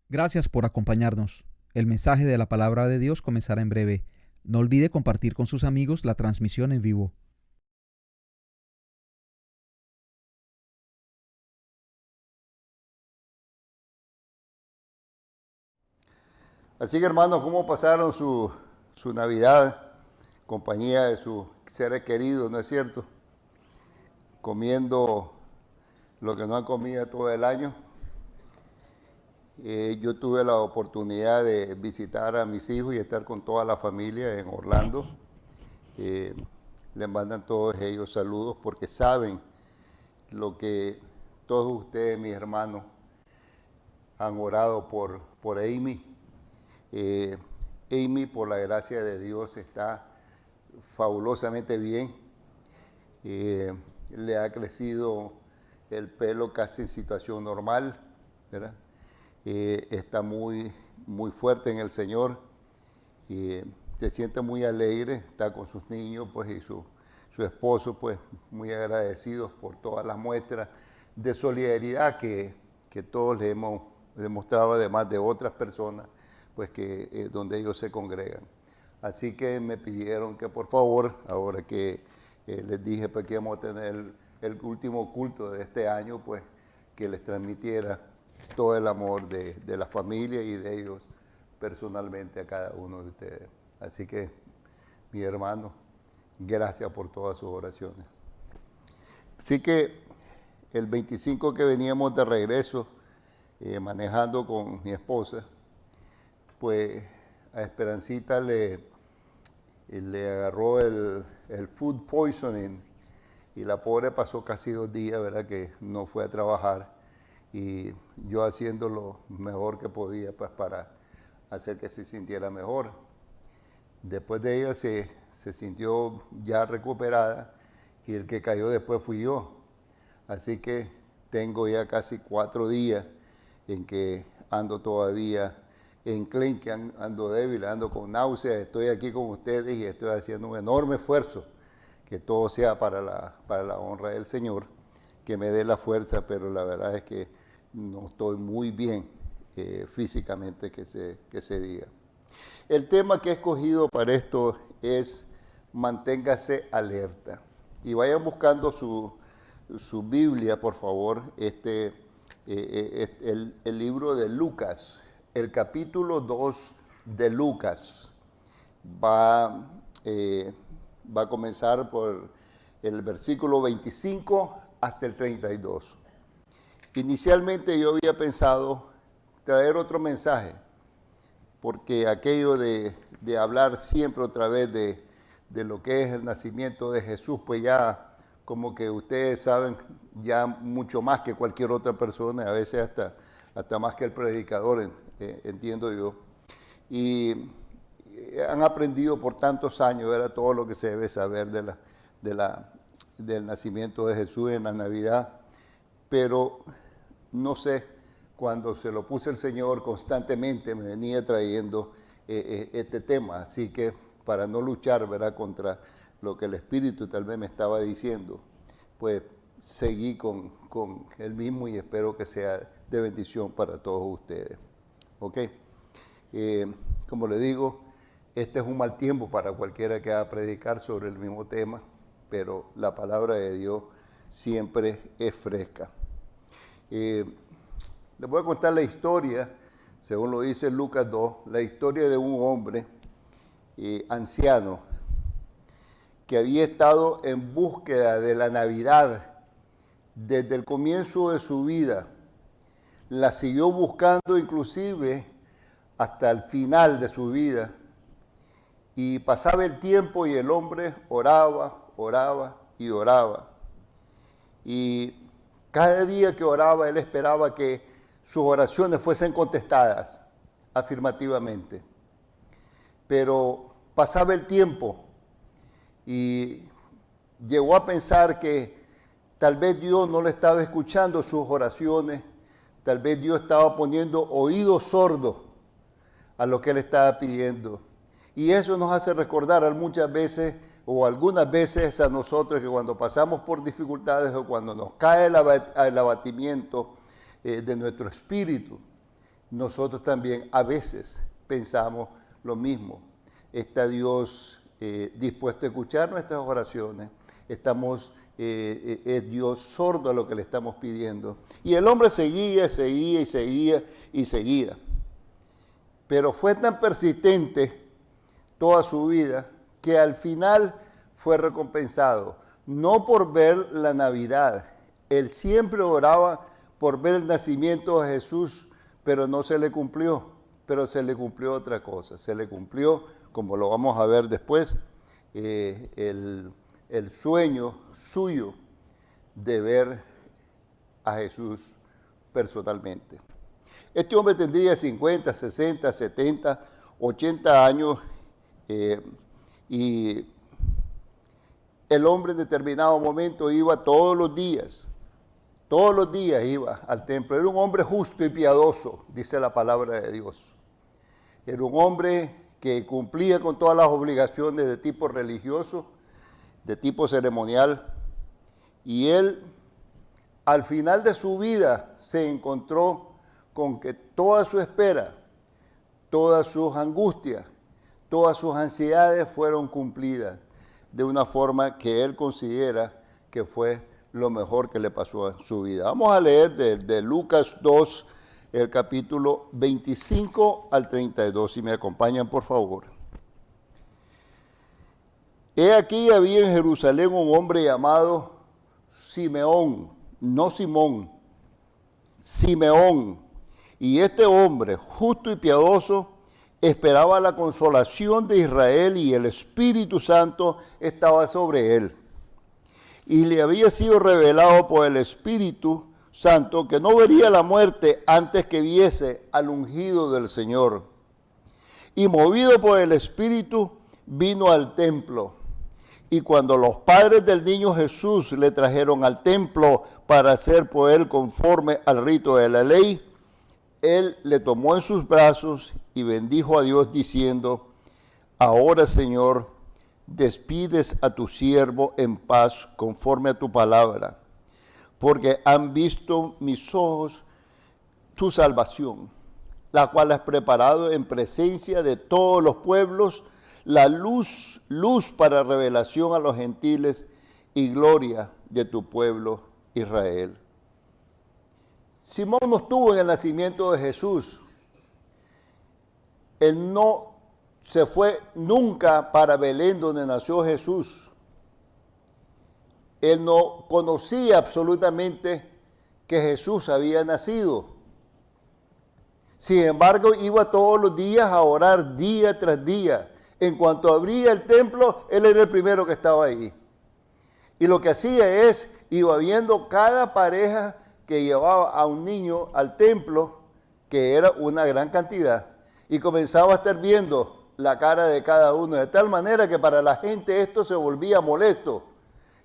Gracias por acompañarnos. El mensaje de la palabra de Dios comenzará en breve. No olvide compartir con sus amigos la transmisión en vivo. Así que hermanos, ¿cómo pasaron su Navidad? Compañía de sus seres queridos, ¿no es cierto? Comiendo lo que no han comido todo el año. Yo tuve la oportunidad de visitar a mis hijos y estar con toda la familia en Orlando. Les mandan todos ellos saludos porque saben lo que todos ustedes, mis hermanos, han orado por Amy. Amy, por la gracia de Dios, está fabulosamente bien. Le ha crecido el pelo casi en situación normal, ¿verdad? Está muy fuerte en el Señor. Se siente muy alegre, está con sus niños pues, y su esposo, pues muy agradecidos por todas las muestras de solidaridad que todos le hemos demostrado, además de otras personas pues que donde ellos se congregan. Así que me pidieron que por favor, ahora que les dije pues, que íbamos a tener el último culto de este año, pues que les transmitiera todo el amor de la familia y de ellos personalmente a cada uno de ustedes. Así que, mi hermano, gracias por todas sus oraciones. Así que el 25 que veníamos de regreso, manejando con mi esposa, pues a Esperancita le agarró el food poisoning y la pobre pasó casi 2 días, ¿verdad? Que no fue a trabajar y yo haciendo lo mejor que podía pues para hacer que se sintiera mejor. Después de ella se sintió ya recuperada y el que cayó después fui yo. Así que tengo ya casi 4 días en que ando todavía enclenque, ando débil, ando con náuseas, estoy aquí con ustedes y estoy haciendo un enorme esfuerzo, que todo sea para la honra del Señor, que me dé la fuerza, pero la verdad es que no estoy muy bien físicamente, que se diga. El tema que he escogido para esto es manténgase alerta. Y vayan buscando su Biblia, por favor, el libro de Lucas, el capítulo 2 de Lucas. Va a comenzar por el versículo 25 hasta el 32. Inicialmente yo había pensado traer otro mensaje, porque aquello de hablar siempre otra vez de lo que es el nacimiento de Jesús, pues ya como que ustedes saben ya mucho más que cualquier otra persona, a veces hasta más que el predicador, entiendo yo. Y han aprendido por tantos años, era todo lo que se debe saber del nacimiento de Jesús en la Navidad, pero no sé, cuando se lo puse el Señor constantemente me venía trayendo este tema, así que para no luchar, ¿verdad?, contra lo que el Espíritu tal vez me estaba diciendo, pues seguí con el mismo y espero que sea de bendición para todos ustedes. ¿Ok? Como le digo, este es un mal tiempo para cualquiera que haga predicar sobre el mismo tema, pero la palabra de Dios siempre es fresca. Les voy a contar la historia, según lo dice Lucas 2, la historia de un hombre anciano que había estado en búsqueda de la Navidad desde el comienzo de su vida. La siguió buscando inclusive hasta el final de su vida. Y pasaba el tiempo y el hombre oraba, oraba y oraba. Y cada día que oraba, él esperaba que sus oraciones fuesen contestadas afirmativamente. Pero pasaba el tiempo y llegó a pensar que tal vez Dios no le estaba escuchando sus oraciones, tal vez Dios estaba poniendo oídos sordos a lo que él estaba pidiendo. Y eso nos hace recordar muchas veces o algunas veces a nosotros que cuando pasamos por dificultades o cuando nos cae el abatimiento de nuestro espíritu, nosotros también a veces pensamos lo mismo. ¿Está Dios dispuesto a escuchar nuestras oraciones? ¿Es Dios sordo a lo que le estamos pidiendo? Y el hombre seguía y seguía. Pero fue tan persistente toda su vida que al final fue recompensado. No por ver la Navidad. Él siempre oraba por ver el nacimiento de Jesús, pero no se le cumplió. Pero se le cumplió otra cosa. Se le cumplió, como lo vamos a ver después, el sueño suyo de ver a Jesús personalmente. Este hombre tendría 50, 60, 70, 80 años y el hombre en determinado momento iba todos los días iba al templo. Era un hombre justo y piadoso, dice la palabra de Dios. Era un hombre que cumplía con todas las obligaciones de tipo religioso, de tipo ceremonial, y él al final de su vida se encontró con que toda su espera, todas sus angustias, todas sus ansiedades fueron cumplidas de una forma que él considera que fue lo mejor que le pasó a su vida. Vamos a leer de Lucas 2, el capítulo 25 al 32, si me acompañan, por favor. He aquí había en Jerusalén un hombre llamado Simeón, no Simón, Simeón. Y este hombre, justo y piadoso, esperaba la consolación de Israel y el Espíritu Santo estaba sobre él. Y le había sido revelado por el Espíritu Santo que no vería la muerte antes que viese al ungido del Señor. Y movido por el Espíritu, vino al templo. Y cuando los padres del niño Jesús le trajeron al templo para hacer por él conforme al rito de la ley, él le tomó en sus brazos y bendijo a Dios diciendo: ahora, Señor, despides a tu siervo en paz conforme a tu palabra, porque han visto mis ojos tu salvación, la cual has preparado en presencia de todos los pueblos, la luz para revelación a los gentiles y gloria de tu pueblo Israel. Simón no estuvo en el nacimiento de Jesús. Él no se fue nunca para Belén, donde nació Jesús. Él no conocía absolutamente que Jesús había nacido. Sin embargo, iba todos los días a orar día tras día. En cuanto abría el templo, él era el primero que estaba ahí. Y lo que hacía es, iba viendo cada pareja que llevaba a un niño al templo, que era una gran cantidad, y comenzaba a estar viendo la cara de cada uno, de tal manera que para la gente esto se volvía molesto.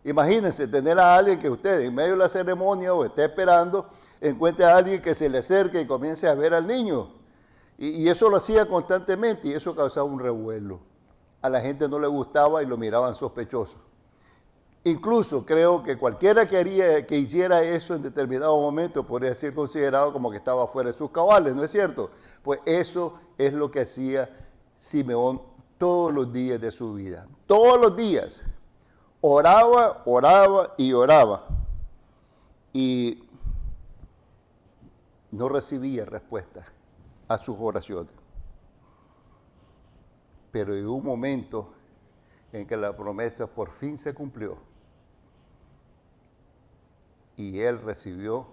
Imagínense tener a alguien que usted en medio de la ceremonia o esté esperando, encuentre a alguien que se le acerque y comience a ver al niño. Y eso lo hacía constantemente y eso causaba un revuelo. A la gente no le gustaba y lo miraban sospechoso. Incluso creo que cualquiera que hiciera eso en determinado momento podría ser considerado como que estaba fuera de sus cabales, ¿no es cierto? Pues eso es lo que hacía Simeón todos los días de su vida. Todos los días. Oraba, oraba y oraba. Y no recibía respuesta a sus oraciones. Pero llegó un momento en que la promesa por fin se cumplió. Y él recibió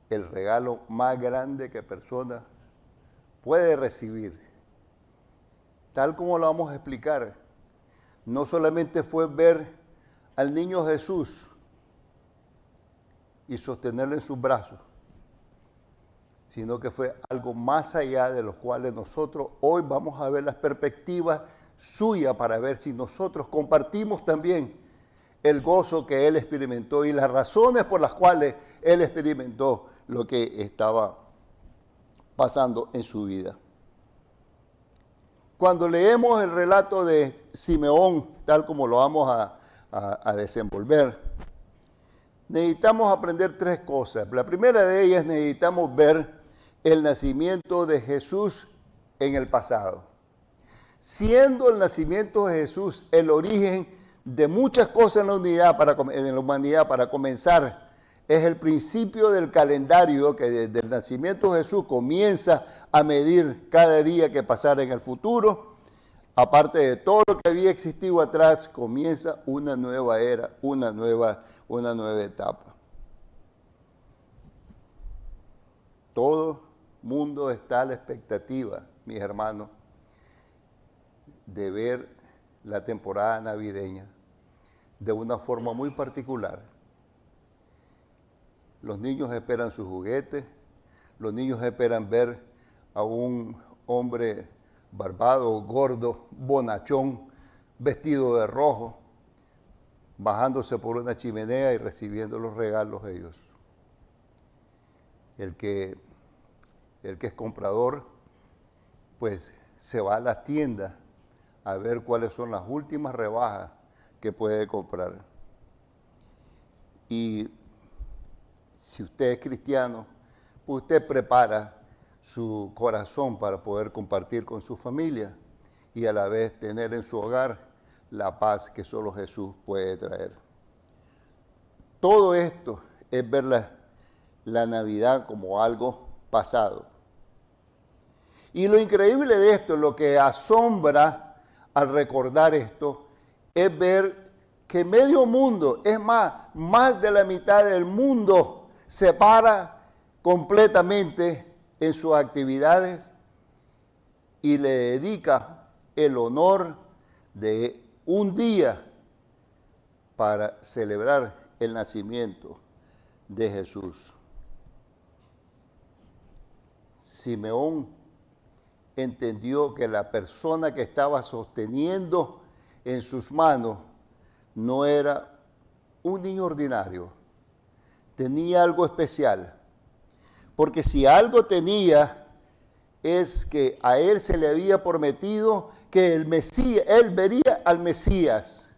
el regalo más grande que persona puede recibir. Tal como lo vamos a explicar, no solamente fue ver al niño Jesús y sostenerlo en sus brazos, sino que fue algo más allá de los cuales nosotros hoy vamos a ver las perspectivas suyas para ver si nosotros compartimos también el gozo que él experimentó y las razones por las cuales él experimentó lo que estaba pasando en su vida. Cuando leemos el relato de Simeón, tal como lo vamos a desenvolver, necesitamos aprender tres cosas. La primera de ellas, necesitamos ver el nacimiento de Jesús en el pasado. Siendo el nacimiento de Jesús el origen de muchas cosas en la humanidad para comenzar, es el principio del calendario que desde el nacimiento de Jesús comienza a medir cada día que pasara en el futuro. Aparte de todo lo que había existido atrás, comienza una nueva era, una nueva etapa. Todo mundo está a la expectativa, mis hermanos, de ver la temporada navideña de una forma muy particular. Los niños esperan sus juguetes, los niños esperan ver a un hombre barbado, gordo, bonachón, vestido de rojo, bajándose por una chimenea y recibiendo los regalos de ellos. El que es comprador, pues se va a las tiendas a ver cuáles son las últimas rebajas que puede comprar. Y si usted es cristiano, pues usted prepara su corazón para poder compartir con su familia y a la vez tener en su hogar la paz que solo Jesús puede traer. Todo esto es ver la Navidad como algo pasado. Y lo increíble de esto, lo que asombra al recordar esto, es ver que medio mundo, es más de la mitad del mundo, se para completamente en sus actividades y le dedica el honor de un día para celebrar el nacimiento de Jesús. Simeón entendió que la persona que estaba sosteniendo en sus manos no era un niño ordinario, tenía algo especial. Porque si algo tenía, es que a él se le había prometido que el Mesías, él vería al Mesías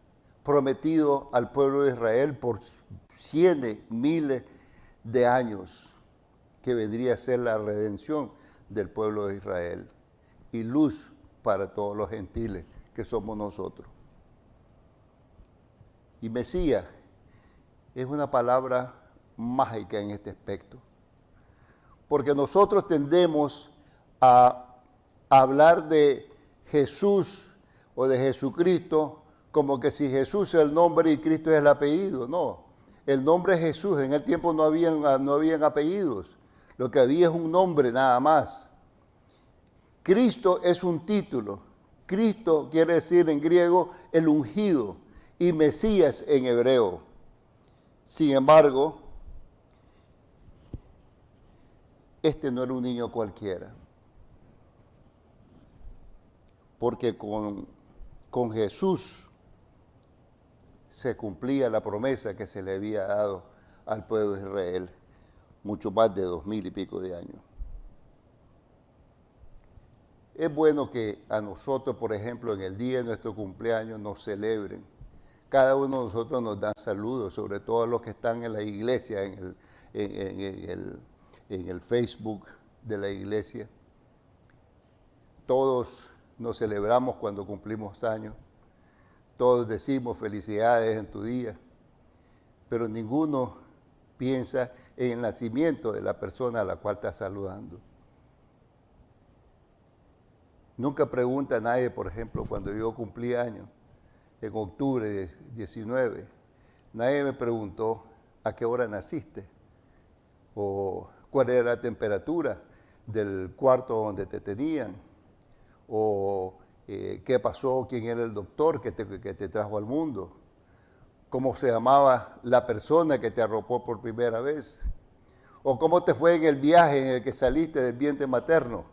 prometido al pueblo de Israel por miles de años, que vendría a ser la redención del pueblo de Israel y luz para todos los gentiles que somos nosotros. Y Mesías es una palabra mágica en este aspecto, porque nosotros tendemos a hablar de Jesús o de Jesucristo como que si Jesús es el nombre y Cristo es el apellido. No, el nombre es Jesús. En el tiempo no habían apellidos, lo que había es un nombre nada más. Cristo es un título. Cristo quiere decir en griego el ungido y Mesías en hebreo. Sin embargo, este no era un niño cualquiera, porque con Jesús se cumplía la promesa que se le había dado al pueblo de Israel, mucho más de 2000 y pico de años. Es bueno que a nosotros, por ejemplo, en el día de nuestro cumpleaños nos celebren. Cada uno de nosotros nos da saludos, sobre todo los que están en la iglesia, en el Facebook de la iglesia. Todos nos celebramos cuando cumplimos años. Todos decimos felicidades en tu día, pero ninguno piensa en el nacimiento de la persona a la cual está saludando. Nunca pregunta a nadie, por ejemplo, cuando yo cumplí años, en octubre de 19, nadie me preguntó a qué hora naciste o cuál era la temperatura del cuarto donde te tenían o qué pasó, quién era el doctor que te trajo al mundo, cómo se llamaba la persona que te arropó por primera vez o cómo te fue en el viaje en el que saliste del vientre materno,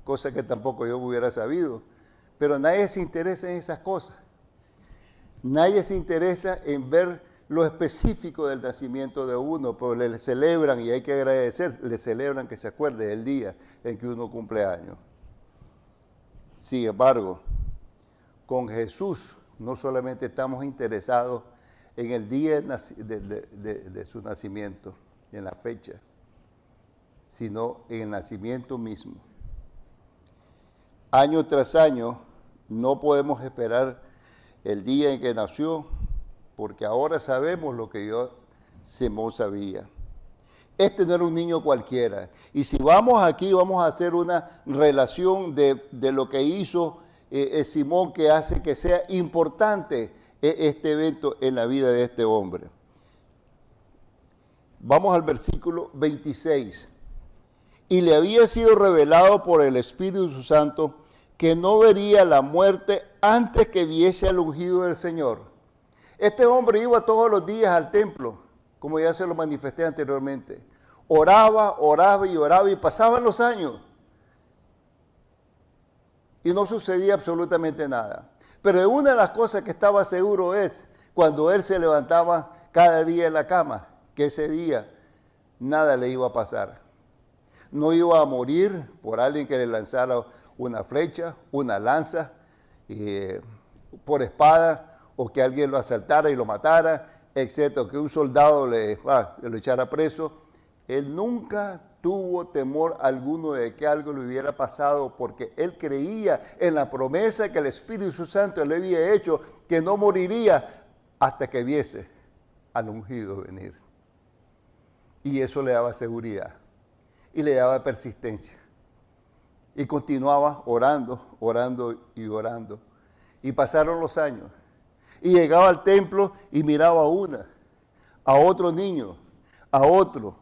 cosa que tampoco yo hubiera sabido. Pero nadie se interesa en esas cosas. Nadie se interesa en ver lo específico del nacimiento de uno, pero le celebran, y hay que agradecer, le celebran que se acuerde del día en que uno cumple años. Sin embargo, con Jesús no solamente estamos interesados en el día de su nacimiento, en la fecha, sino en el nacimiento mismo. Año tras año no podemos esperar el día en que nació, porque ahora sabemos lo que Dios Simón sabía. Este no era un niño cualquiera. Y si vamos aquí, vamos a hacer una relación de lo que hizo Simón, que hace que sea importante este evento en la vida de este hombre. Vamos al versículo 26. Y le había sido revelado por el Espíritu Santo que no vería la muerte antes que viese al ungido del Señor. Este hombre iba todos los días al templo, como ya se lo manifesté anteriormente. Oraba, oraba y oraba, y pasaban los años y no sucedía absolutamente nada. Pero una de las cosas que estaba seguro es cuando él se levantaba cada día en la cama, que ese día nada le iba a pasar. No iba a morir por alguien que le lanzara una flecha, una lanza, por espada, o que alguien lo asaltara y lo matara, excepto que un soldado lo echara preso. Él nunca tuvo temor alguno de que algo le hubiera pasado, porque él creía en la promesa que el Espíritu Santo le había hecho, que no moriría hasta que viese al ungido venir. Y eso le daba seguridad y le daba persistencia. Y continuaba orando, orando y orando. Y pasaron los años. Y llegaba al templo y miraba a otro niño, a otro,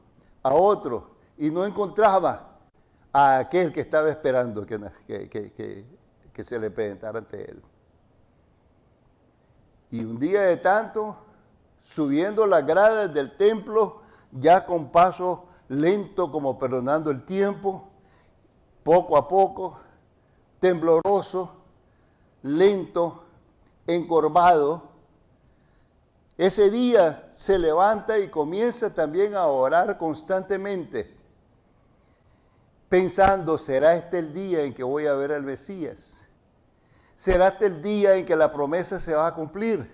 y no encontraba a aquel que estaba esperando que se le presentara ante él. Y un día de tanto, subiendo las gradas del templo, ya con paso lento, como perdonando el tiempo, poco a poco, tembloroso, lento, encorvado, ese día se levanta y comienza también a orar constantemente, pensando, ¿será este el día en que voy a ver al Mesías? ¿Será este el día en que la promesa se va a cumplir?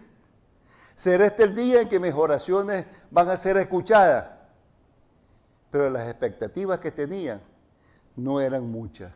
¿Será este el día en que mis oraciones van a ser escuchadas? Pero las expectativas que tenía no eran muchas,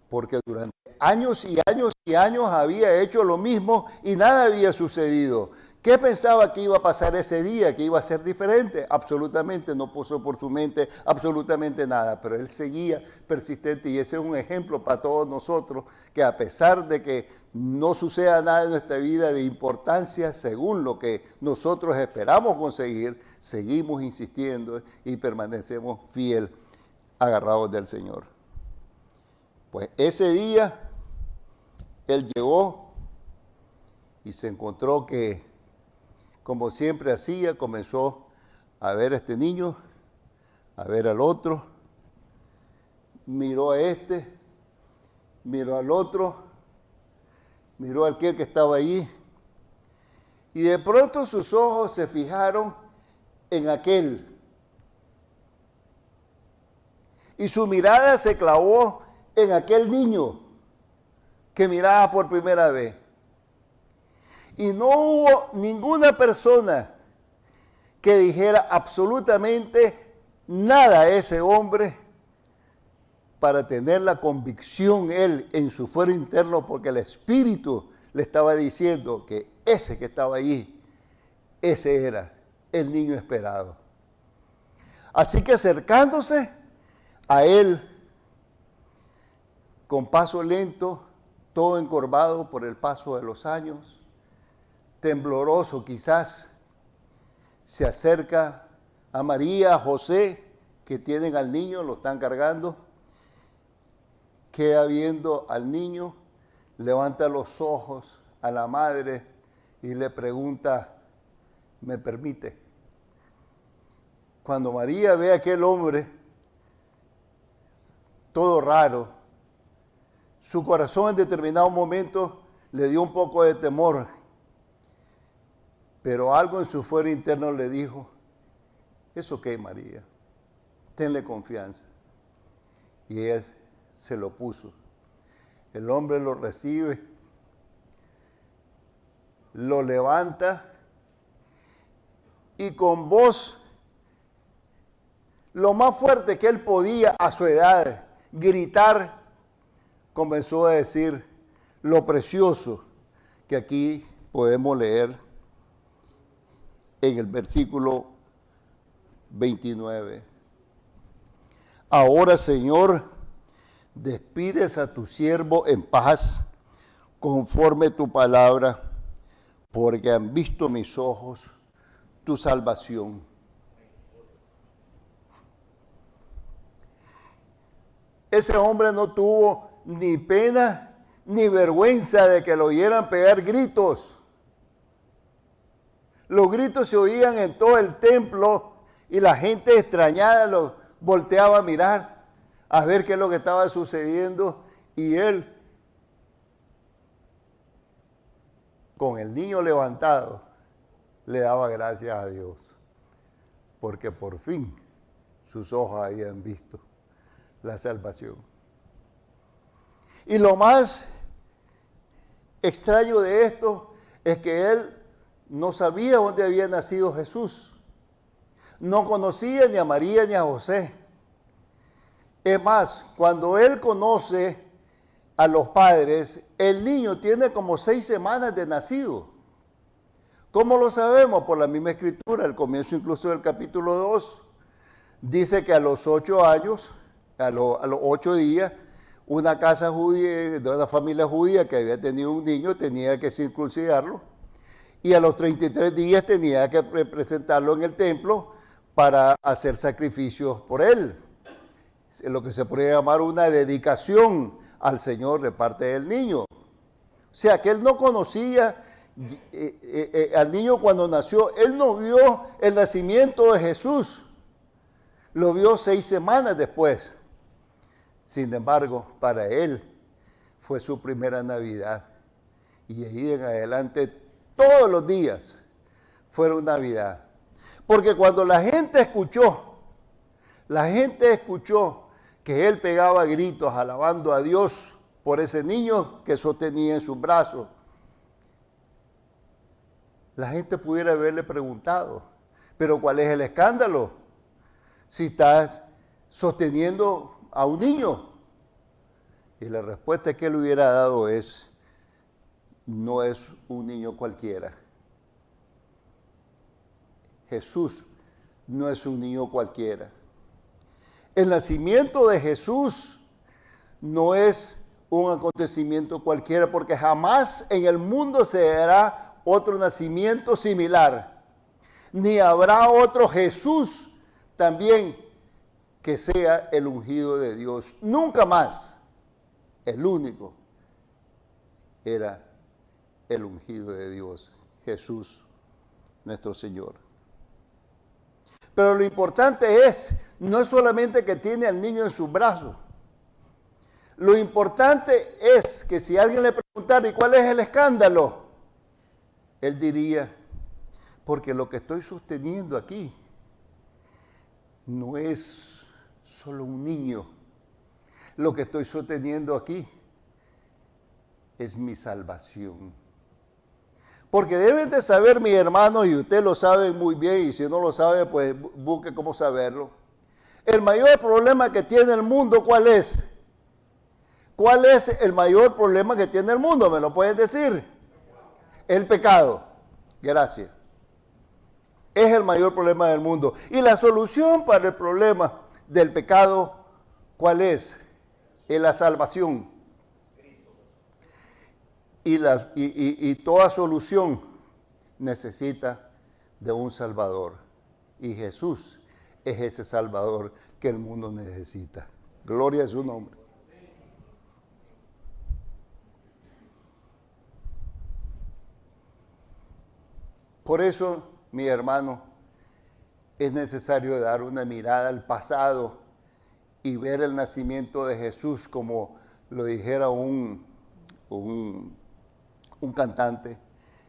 porque durante años y años y años había hecho lo mismo y nada había sucedido. ¿Qué pensaba que iba a pasar ese día, que iba a ser diferente? Absolutamente no pasó por su mente absolutamente nada, pero él seguía persistente, y ese es un ejemplo para todos nosotros, que a pesar de que no suceda nada en nuestra vida de importancia según lo que nosotros esperamos conseguir, seguimos insistiendo y permanecemos fiel, agarrados del Señor. Pues ese día él llegó y se encontró que, como siempre hacía, comenzó a ver a este niño, a ver al otro, miró a este, miró al otro, miró a aquel que estaba allí, y de pronto sus ojos se fijaron en aquel, y su mirada se clavó en aquel niño que miraba por primera vez. Y no hubo ninguna persona que dijera absolutamente nada a ese hombre para tener la convicción él en su fuero interno, porque el Espíritu le estaba diciendo que ese que estaba allí, ese era el niño esperado. Así que acercándose a él, con paso lento, todo encorvado por el paso de los años, tembloroso quizás, se acerca a María, a José, que tienen al niño, lo están cargando, queda viendo al niño, levanta los ojos a la madre y le pregunta, ¿me permite? Cuando María ve a aquel hombre, todo raro, su corazón en determinado momento le dio un poco de temor, pero algo en su fuero interno le dijo, es ok, María, tenle confianza. Y ella se lo puso. El hombre lo recibe, lo levanta y con voz lo más fuerte que él podía a su edad, gritar, comenzó a decir lo precioso que aquí podemos leer en el versículo 29. Ahora, Señor, despides a tu siervo en paz, conforme tu palabra, porque han visto mis ojos tu salvación. Ese hombre no tuvo ni pena ni vergüenza de que lo oyeran pegar gritos. Los gritos se oían en todo el templo y la gente extrañada lo volteaba a mirar, a ver qué es lo que estaba sucediendo, y él, con el niño levantado, le daba gracias a Dios, porque por fin sus ojos habían visto la salvación. Y lo más extraño de esto es que él no sabía dónde había nacido Jesús. No conocía ni a María ni a José. Es más, cuando él conoce a los padres, el niño tiene como 6 semanas de nacido. ¿Cómo lo sabemos? Por la misma escritura, el comienzo incluso del capítulo 2, dice que a los 8 años, a los 8 días, una casa judía, de una familia judía que había tenido un niño, tenía que circuncidarlo, y a los 33 días tenía que presentarlo en el templo para hacer sacrificios por él. Lo que se puede llamar una dedicación al Señor de parte del niño. O sea, que él no conocía al niño cuando nació. Él no vio el nacimiento de Jesús. Lo vio 6 semanas después. Sin embargo, para él fue su primera Navidad. Y ahí en adelante, todos los días fueron Navidad. Porque cuando la gente escuchó que él pegaba gritos alabando a Dios por ese niño que sostenía en sus brazos, la gente pudiera haberle preguntado, ¿pero cuál es el escándalo? Si estás sosteniendo a un niño. Y la respuesta que él hubiera dado es, no es un niño cualquiera. Jesús no es un niño cualquiera. El nacimiento de Jesús no es un acontecimiento cualquiera, porque jamás en el mundo se dará otro nacimiento similar, ni habrá otro Jesús también que sea el ungido de Dios. Nunca más. El único era el ungido de Dios, Jesús, nuestro Señor. Pero lo importante no es solamente que tiene al niño en sus brazos. Lo importante es que si alguien le preguntara, ¿y cuál es el escándalo? Él diría, porque lo que estoy sosteniendo aquí no es solo un niño. Lo que estoy sosteniendo aquí es mi salvación. Porque deben de saber, mis hermanos, y usted lo sabe muy bien, y si no lo sabe, pues busque cómo saberlo. El mayor problema que tiene el mundo, ¿cuál es? ¿Cuál es el mayor problema que tiene el mundo? ¿Me lo pueden decir? El pecado. Gracias. Es el mayor problema del mundo. Y la solución para el problema del pecado, ¿cuál es? Es la salvación. Y toda solución necesita de un Salvador. Y Jesús es ese Salvador que el mundo necesita. Gloria a su nombre. Por eso, mi hermano, es necesario dar una mirada al pasado y ver el nacimiento de Jesús, como lo dijera un cantante,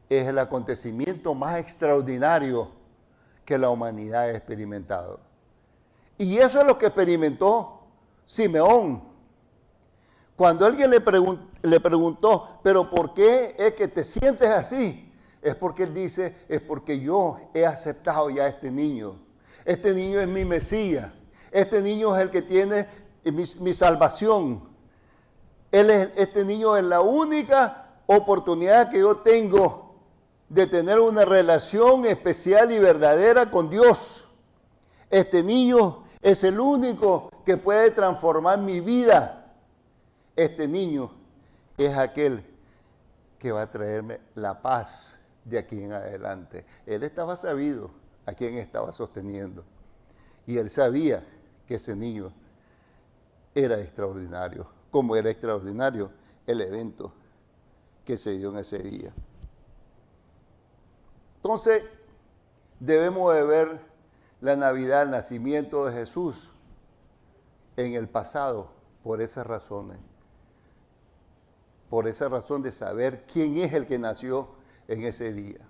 es el acontecimiento más extraordinario que la humanidad ha experimentado. Y eso es lo que experimentó Simeón. Cuando alguien le preguntó, ¿pero por qué es que te sientes así? Es porque él dice, es porque yo he aceptado ya a este niño. Este niño es mi Mesías. Este niño es el que tiene mi salvación. Este niño es la única oportunidad que yo tengo de tener una relación especial y verdadera con Dios. Este niño es el único que puede transformar mi vida. Este niño es aquel que va a traerme la paz de aquí en adelante. Él estaba sabido a quién estaba sosteniendo. Y él sabía que ese niño era extraordinario, como era extraordinario el evento que se dio en ese día. Entonces, debemos de ver la Navidad, el nacimiento de Jesús en el pasado, por esas razones. Por esa razón de saber quién es el que nació en ese día.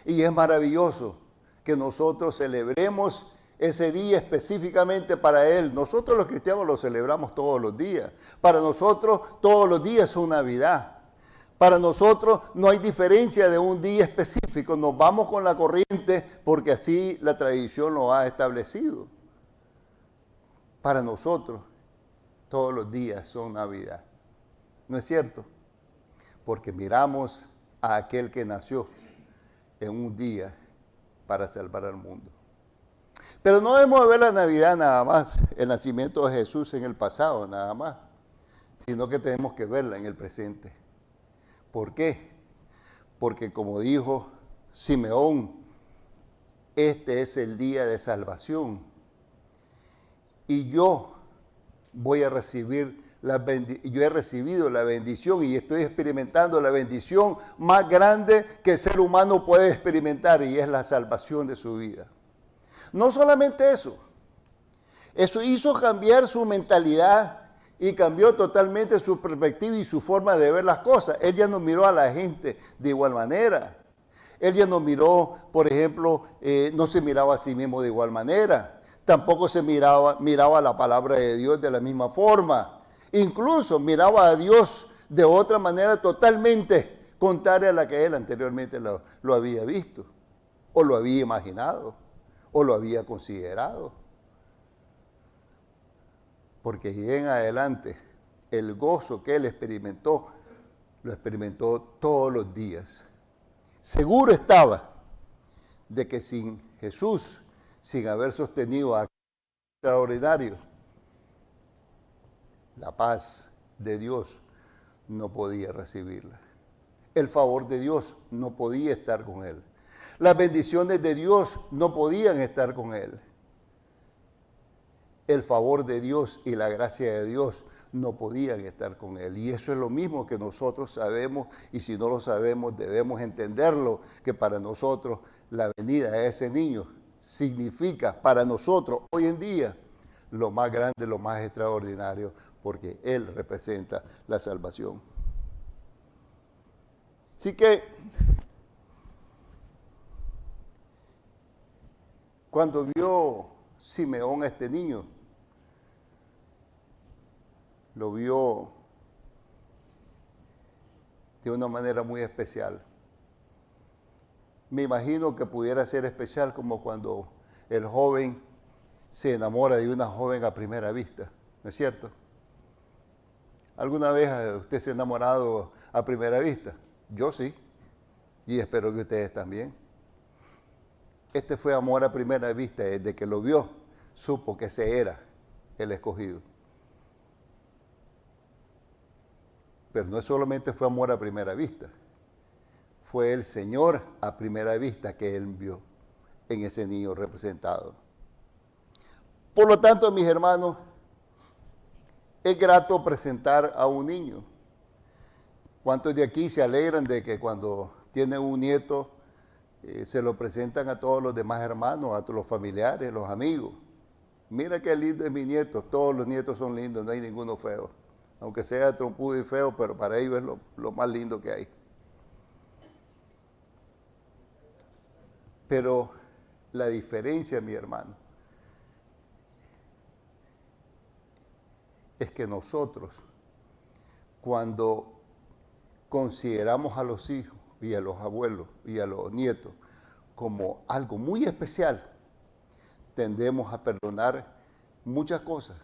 Y es maravilloso que nosotros celebremos ese día específicamente para Él. Nosotros los cristianos lo celebramos todos los días. Para nosotros todos los días son Navidad. Para nosotros no hay diferencia de un día específico. Nos vamos con la corriente porque así la tradición lo ha establecido. Para nosotros todos los días son Navidad. ¿No es cierto? Porque miramos a aquel que nació en un día para salvar al mundo. Pero no debemos ver la Navidad nada más, el nacimiento de Jesús en el pasado nada más, sino que tenemos que verla en el presente. ¿Por qué? Porque como dijo Simeón, este es el día de salvación. Y yo voy a recibir yo he recibido la bendición y estoy experimentando la bendición más grande que el ser humano puede experimentar, y es la salvación de su vida. No solamente eso hizo cambiar su mentalidad y cambió totalmente su perspectiva y su forma de ver las cosas. Él ya no miró a la gente de igual manera. Él ya no miró, por ejemplo, no se miraba a sí mismo de igual manera. Tampoco se miraba la palabra de Dios de la misma forma. Incluso miraba a Dios de otra manera totalmente contraria a la que él anteriormente lo había visto, o lo había imaginado, o lo había considerado. Porque de en adelante, el gozo que él experimentó, lo experimentó todos los días. Seguro estaba de que sin Jesús, sin haber sostenido a extraordinario, la paz de Dios no podía recibirla. El favor de Dios no podía estar con él. Las bendiciones de Dios no podían estar con él. El favor de Dios y la gracia de Dios no podían estar con él. Y eso es lo mismo que nosotros sabemos, y si no lo sabemos debemos entenderlo, que para nosotros la venida de ese niño significa para nosotros hoy en día lo más grande, lo más extraordinario, porque Él representa la salvación. Así que, cuando vio Simeón a este niño, lo vio de una manera muy especial. Me imagino que pudiera ser especial como cuando el joven se enamora de una joven a primera vista, ¿no es cierto? ¿Alguna vez usted se ha enamorado a primera vista? Yo sí, y espero que ustedes también. Este fue amor a primera vista. Desde que lo vio, supo que ese era el escogido. Pero no solamente fue amor a primera vista, fue el Señor a primera vista que él vio en ese niño representado. Por lo tanto, mis hermanos, es grato presentar a un niño. ¿Cuántos de aquí se alegran de que cuando tienen un nieto se lo presentan a todos los demás hermanos, a todos los familiares, los amigos? Mira qué lindo es mi nieto. Todos los nietos son lindos, no hay ninguno feo. Aunque sea trompudo y feo, pero para ellos es lo más lindo que hay. Pero la diferencia, mi hermano, es que nosotros, cuando consideramos a los hijos y a los abuelos y a los nietos como algo muy especial, tendemos a perdonar muchas cosas.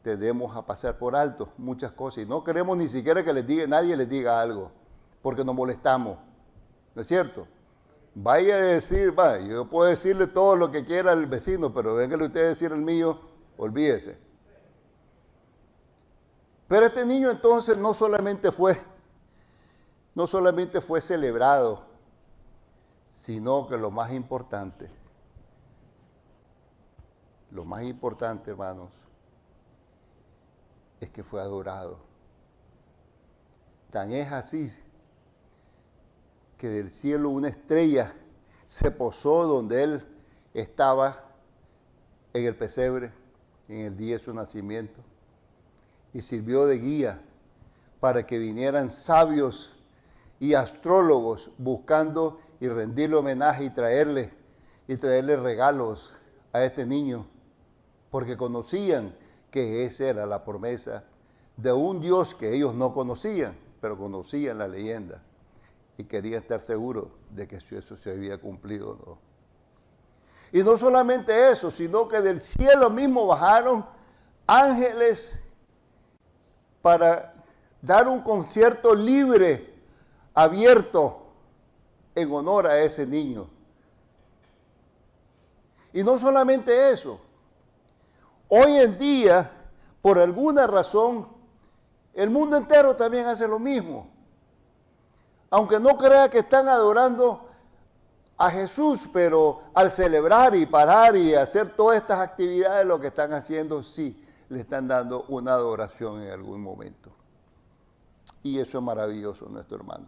Tendemos a pasar por alto muchas cosas y no queremos ni siquiera que nadie les diga algo, porque nos molestamos, ¿no es cierto? Vaya a decir, yo puedo decirle todo lo que quiera al vecino, pero véngale usted a decir el mío, olvídese. Pero este niño entonces no solamente fue celebrado, sino que lo más importante, hermanos, es que fue adorado. Tan es así que del cielo una estrella se posó donde él estaba en el pesebre, en el día de su nacimiento, y sirvió de guía para que vinieran sabios y astrólogos buscando y rendirle homenaje y traerle regalos a este niño, porque conocían que esa era la promesa de un Dios que ellos no conocían, pero conocían la leyenda y querían estar seguros de que eso se había cumplido o no. Y no solamente eso, sino que del cielo mismo bajaron ángeles para dar un concierto libre, abierto, en honor a ese niño. Y no solamente eso, hoy en día, por alguna razón, el mundo entero también hace lo mismo. Aunque no crea que están adorando a Jesús, pero al celebrar y parar y hacer todas estas actividades, lo que están haciendo, sí, le están dando una adoración en algún momento. Y eso es maravilloso, nuestro hermano.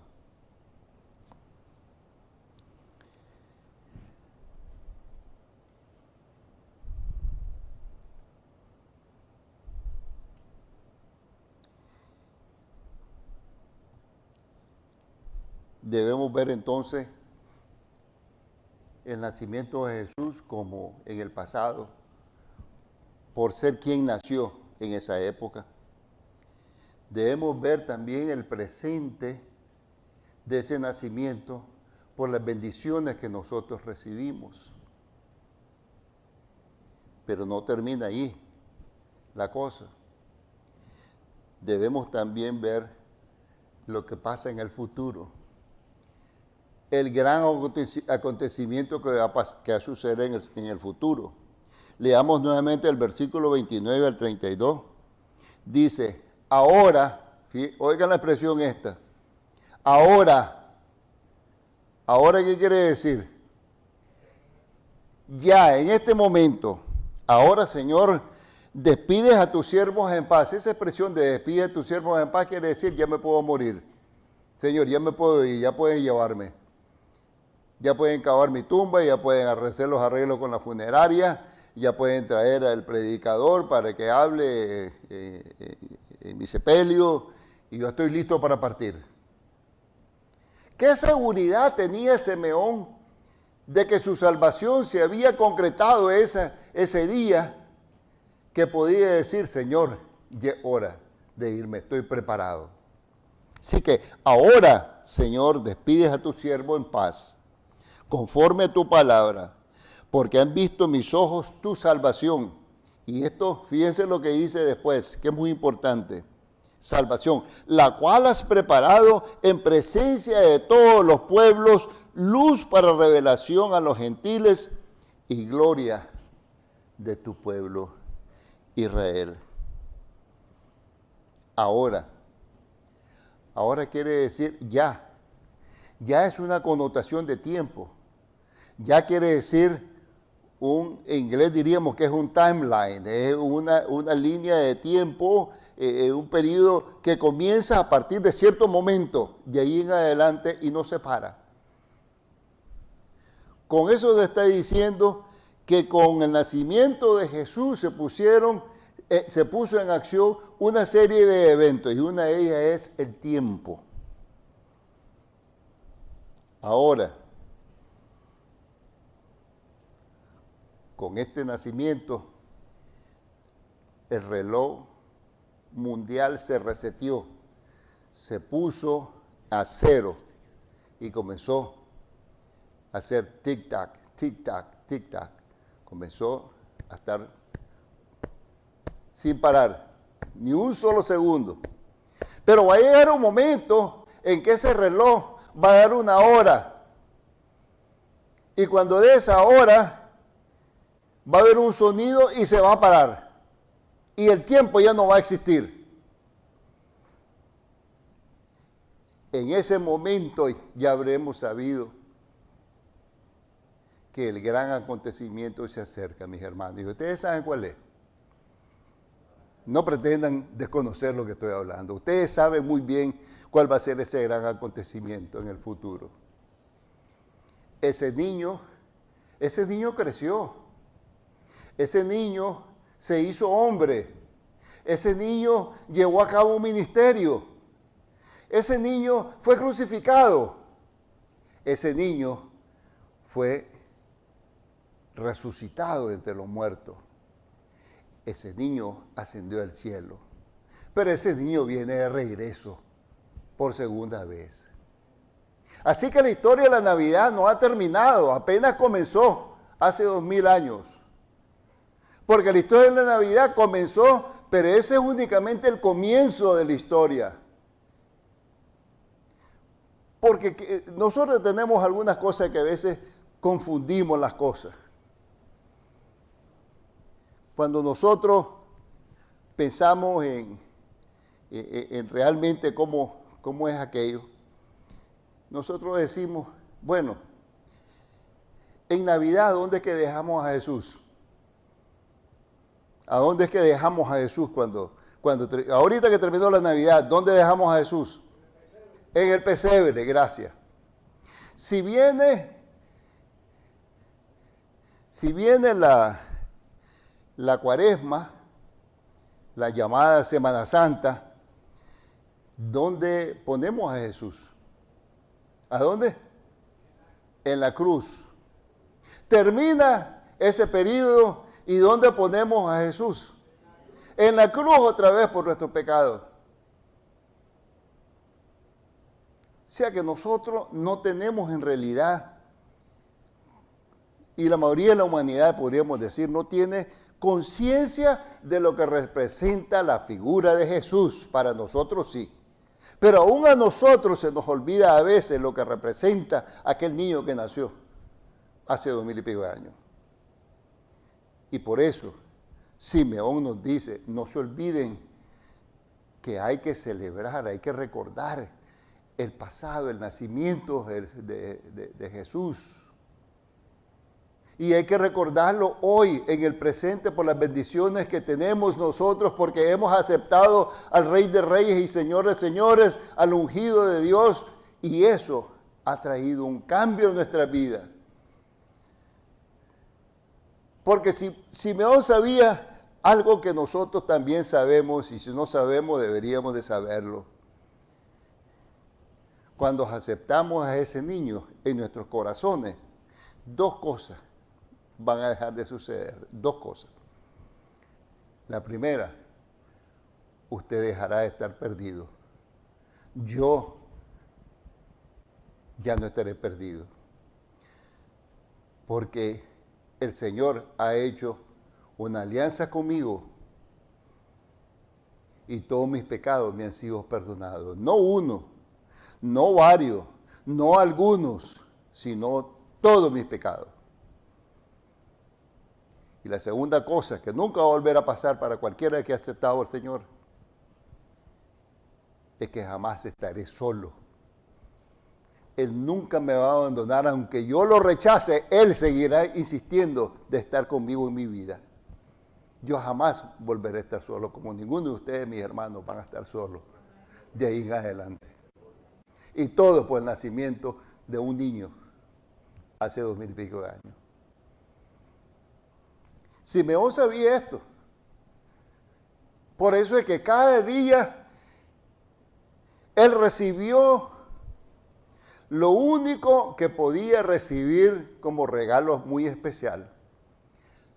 Debemos ver entonces el nacimiento de Jesús como en el pasado, por ser quien nació en esa época. Debemos ver también el presente de ese nacimiento por las bendiciones que nosotros recibimos. Pero no termina ahí la cosa. Debemos también ver lo que pasa en el futuro. El gran acontecimiento que va a suceder en el futuro. Leamos nuevamente el versículo 29 al 32. Dice, ahora, oigan la expresión esta, ahora ¿qué quiere decir? Ya, en este momento, ahora Señor, despides a tus siervos en paz. Esa expresión de despides a tus siervos en paz quiere decir, ya me puedo morir. Señor, ya me puedo ir, ya pueden llevarme. Ya pueden cavar mi tumba, ya pueden hacer los arreglos con la funeraria, ya pueden traer al predicador para que hable en mi sepelio, y yo estoy listo para partir. ¿Qué seguridad tenía Simeón de que su salvación se había concretado ese día, que podía decir, Señor, ya es hora de irme, estoy preparado? Así que ahora, Señor, despides a tu siervo en paz, conforme a tu palabra, porque han visto mis ojos tu salvación. Y esto, fíjense lo que dice después, que es muy importante. Salvación, la cual has preparado en presencia de todos los pueblos, luz para revelación a los gentiles y gloria de tu pueblo Israel. Ahora quiere decir ya es una connotación de tiempo, ya quiere decir en inglés diríamos que es un timeline, es una línea de tiempo, un periodo que comienza a partir de cierto momento, de ahí en adelante y no se para. Con eso se está diciendo que con el nacimiento de Jesús se puso en acción una serie de eventos y una de ellas es el tiempo. Ahora, con este nacimiento, el reloj mundial se reseteó, se puso a cero y comenzó a hacer tic-tac, tic-tac, tic-tac. Comenzó a estar sin parar, ni un solo segundo. Pero va a llegar un momento en que ese reloj va a dar una hora. Y cuando dé esa hora, va a haber un sonido y se va a parar. Y el tiempo ya no va a existir. En ese momento ya habremos sabido que el gran acontecimiento se acerca, mis hermanos. Y ustedes saben cuál es. No pretendan desconocer lo que estoy hablando. Ustedes saben muy bien cuál va a ser ese gran acontecimiento en el futuro. Ese niño creció. Ese niño se hizo hombre. Ese niño llevó a cabo un ministerio. Ese niño fue crucificado. Ese niño fue resucitado entre los muertos. Ese niño ascendió al cielo. Pero ese niño viene de regreso por segunda vez. Así que la historia de la Navidad no ha terminado, apenas comenzó hace 2000 años. Porque la historia de la Navidad comenzó, pero ese es únicamente el comienzo de la historia. Porque nosotros tenemos algunas cosas que a veces confundimos las cosas. Cuando nosotros pensamos en realmente cómo es aquello, nosotros decimos, bueno, en Navidad, ¿dónde es que dejamos a Jesús? ¿A dónde es que dejamos a Jesús ahorita que terminó la Navidad, ¿dónde dejamos a Jesús? En el pesebre, gracias. Si viene la Cuaresma, la llamada Semana Santa, ¿dónde ponemos a Jesús? ¿A dónde? En la cruz. Termina ese periodo y ¿dónde ponemos a Jesús? En la cruz otra vez por nuestro pecado. O sea que nosotros no tenemos en realidad, y la mayoría de la humanidad, podríamos decir, no tiene conciencia de lo que representa la figura de Jesús. Para nosotros sí. Pero aún a nosotros se nos olvida a veces lo que representa aquel niño que nació hace 2000 y pico de años. Y por eso Simeón nos dice, no se olviden que hay que celebrar, hay que recordar el pasado, el nacimiento de Jesús. Y hay que recordarlo hoy, en el presente, por las bendiciones que tenemos nosotros, porque hemos aceptado al Rey de Reyes y Señor de Señores, al ungido de Dios, y eso ha traído un cambio en nuestra vida. Porque si Simeón sabía algo que nosotros también sabemos, y si no sabemos, deberíamos de saberlo. Cuando aceptamos a ese niño en nuestros corazones, dos cosas van a dejar de suceder, dos cosas. La primera, usted dejará de estar perdido. Yo ya no estaré perdido. Porque el Señor ha hecho una alianza conmigo y todos mis pecados me han sido perdonados. No uno, no varios, no algunos, sino todos mis pecados. Y la segunda cosa, que nunca va a volver a pasar para cualquiera que ha aceptado al Señor, es que jamás estaré solo. Él nunca me va a abandonar, aunque yo lo rechace, Él seguirá insistiendo de estar conmigo en mi vida. Yo jamás volveré a estar solo, como ninguno de ustedes, mis hermanos, van a estar solos de ahí en adelante. Y todo por el nacimiento de un niño hace 2000 y pico de años. Simeón sabía esto. Por eso es que cada día él recibió lo único que podía recibir como regalo muy especial: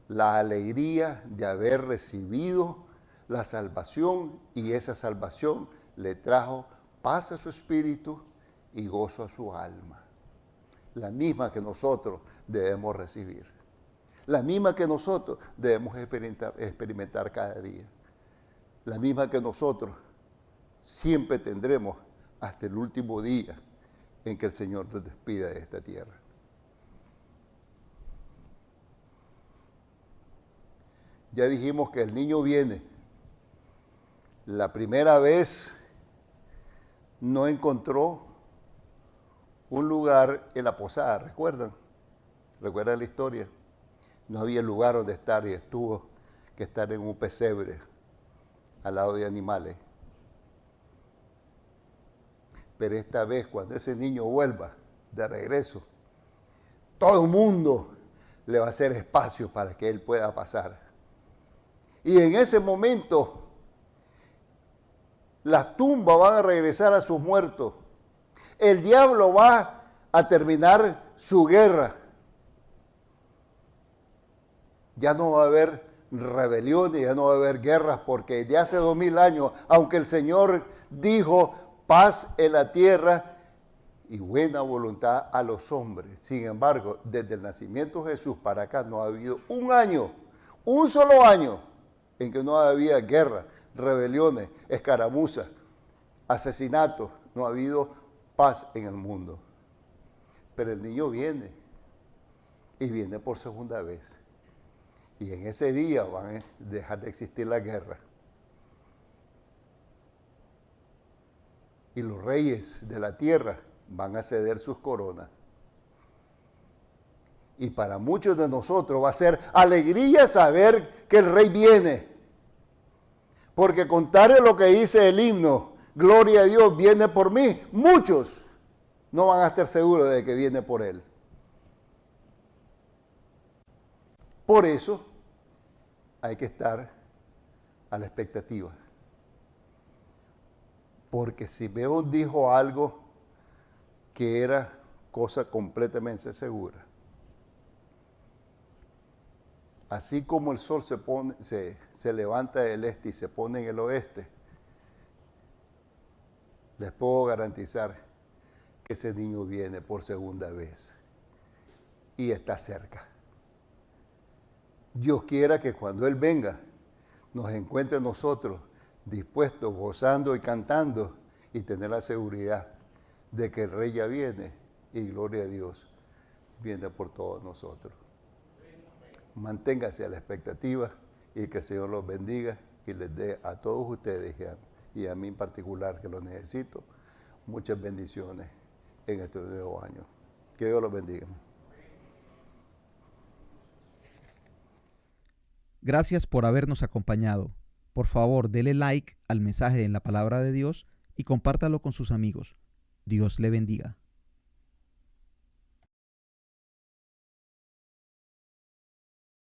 la alegría de haber recibido la salvación, y esa salvación le trajo paz a su espíritu y gozo a su alma. La misma que nosotros debemos recibir. La misma que nosotros debemos experimentar cada día. la misma que nosotros siempre tendremos hasta el último día en que el Señor nos despida de esta tierra. Ya dijimos que el niño viene. La primera vez no encontró un lugar en la posada, ¿recuerdan? ¿Recuerdan la historia? No había lugar donde estar y tuvo que estar en un pesebre al lado de animales. Pero esta vez, cuando ese niño vuelva de regreso, todo el mundo le va a hacer espacio para que él pueda pasar. Y en ese momento, las tumbas van a regresar a sus muertos. El diablo va a terminar su guerra. Ya no va a haber rebeliones, ya no va a haber guerras, porque de hace 2000 años, aunque el Señor dijo paz en la tierra y buena voluntad a los hombres, sin embargo, desde el nacimiento de Jesús para acá no ha habido un año, un solo año, en que no había guerra, rebeliones, escaramuzas, asesinatos, no ha habido paz en el mundo. Pero el niño viene, y viene por segunda vez. Y en ese día van a dejar de existir la guerra. Y los reyes de la tierra van a ceder sus coronas. Y para muchos de nosotros va a ser alegría saber que el rey viene. Porque contrario a lo que dice el himno, gloria a Dios, viene por mí, muchos no van a estar seguros de que viene por él. Por eso hay que estar a la expectativa. Porque si Simeón dijo algo que era cosa completamente segura. Así como el sol se levanta del este y se pone en el oeste, les puedo garantizar que ese niño viene por segunda vez y está cerca. Dios quiera que cuando Él venga, nos encuentre nosotros dispuestos, gozando y cantando y tener la seguridad de que el Rey ya viene y gloria a Dios, viene por todos nosotros. Manténgase a la expectativa y que el Señor los bendiga y les dé a todos ustedes y a mí en particular, que lo necesito, muchas bendiciones en este nuevo año. Que Dios los bendiga. Gracias por habernos acompañado. Por favor, dele like al mensaje en la palabra de Dios y compártalo con sus amigos. Dios le bendiga.